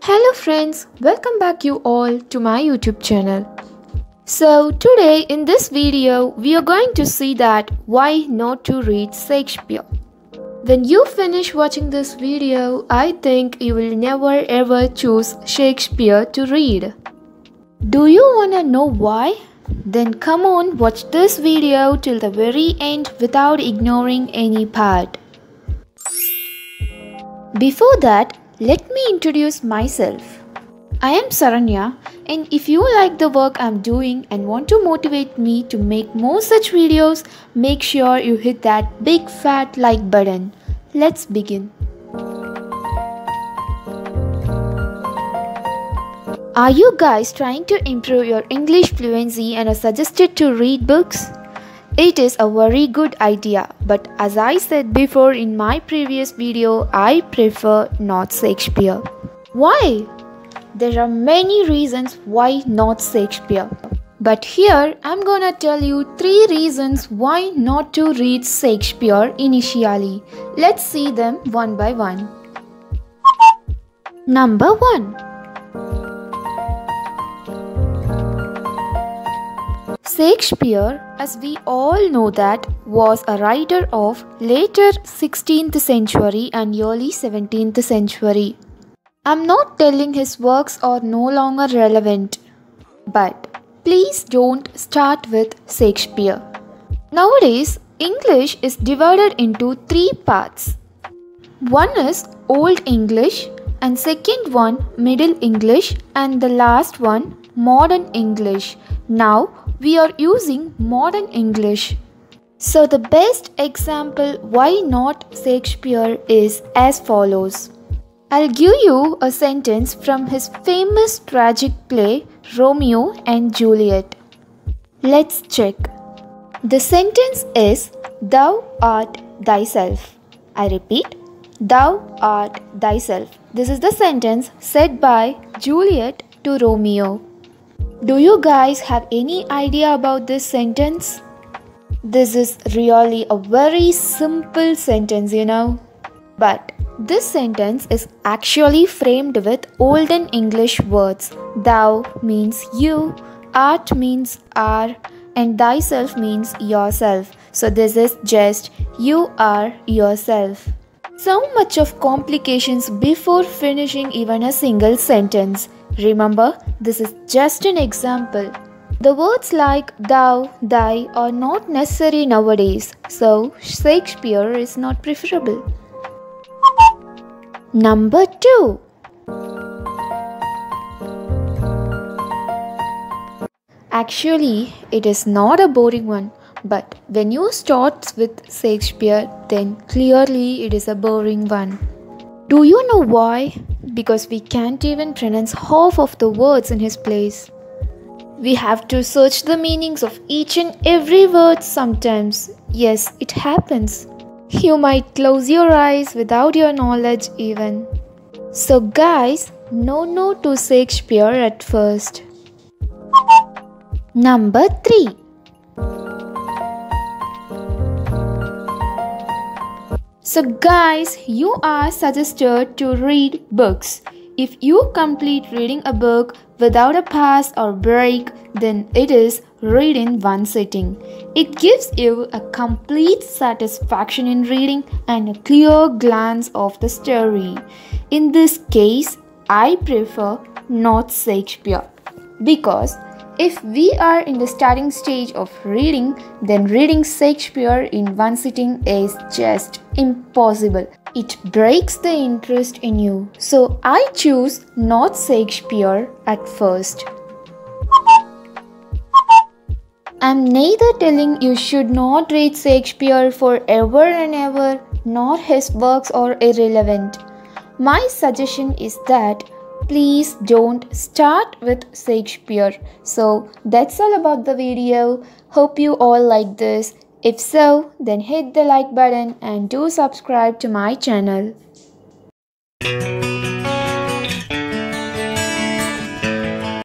Hello friends, welcome back you all to my YouTube channel. So today in this video we are going to see that why not to read Shakespeare. When you finish watching this video, I think you will never ever choose Shakespeare to read. Do you wanna know why? Then come on, watch this video till the very end without ignoring any part. Before that, let me introduce myself. I am Saranya, and if you like the work I am doing and want to motivate me to make more such videos, make sure you hit that big fat like button. Let's begin. Are you guys trying to improve your English fluency and are suggested to read books? It is a very good idea, but as I said before in my previous video, I prefer not Shakespeare. Why? There are many reasons why not Shakespeare. But here I'm gonna tell you 3 reasons why not to read Shakespeare initially. Let's see them one by one. Number 1. Shakespeare, as we all know that, was a writer of later 16th century and early 17th century. I'm not telling his works are no longer relevant, but please don't start with Shakespeare. Nowadays, English is divided into 3 parts. One is Old English, and second one Middle English, and the last one Modern English. Now we are using Modern English. So the best example why not Shakespeare is as follows. I'll give you a sentence from his famous tragic play Romeo and Juliet. Let's check. The sentence is, "Thou art thyself." I repeat, "Thou art thyself." This is the sentence said by Juliet to Romeo. Do you guys have any idea about this sentence? This is really a very simple sentence, But this sentence is actually framed with Olden English words. Thou means you, art means are, and thyself means yourself. So this is just you are yourself. So much of complications before finishing even a single sentence. Remember, this is just an example. The words like thou, thy are not necessary nowadays, so Shakespeare is not preferable. Number 2. Actually, it is not a boring one, but when you start with Shakespeare, then clearly it is a boring one. Do you know why? Because we can't even pronounce half of the words in his plays. We have to search the meanings of each and every word sometimes. Yes, it happens. You might close your eyes without your knowledge even. So guys, no to Shakespeare at first. Number 3. So guys, you are suggested to read books. If you complete reading a book without a pause or break, then it is read in one sitting. It gives you a complete satisfaction in reading and a clear glance of the story. In this case, I prefer not Shakespeare because if we are in the starting stage of reading, then reading Shakespeare in one sitting is just impossible. It breaks the interest in you. So I choose not Shakespeare at first. I'm neither telling you should not read Shakespeare forever and ever, nor his works are irrelevant. My suggestion is that please don't start with Shakespeare. So that's all about the video. Hope you all like this. If so, then hit the like button and do subscribe to my channel.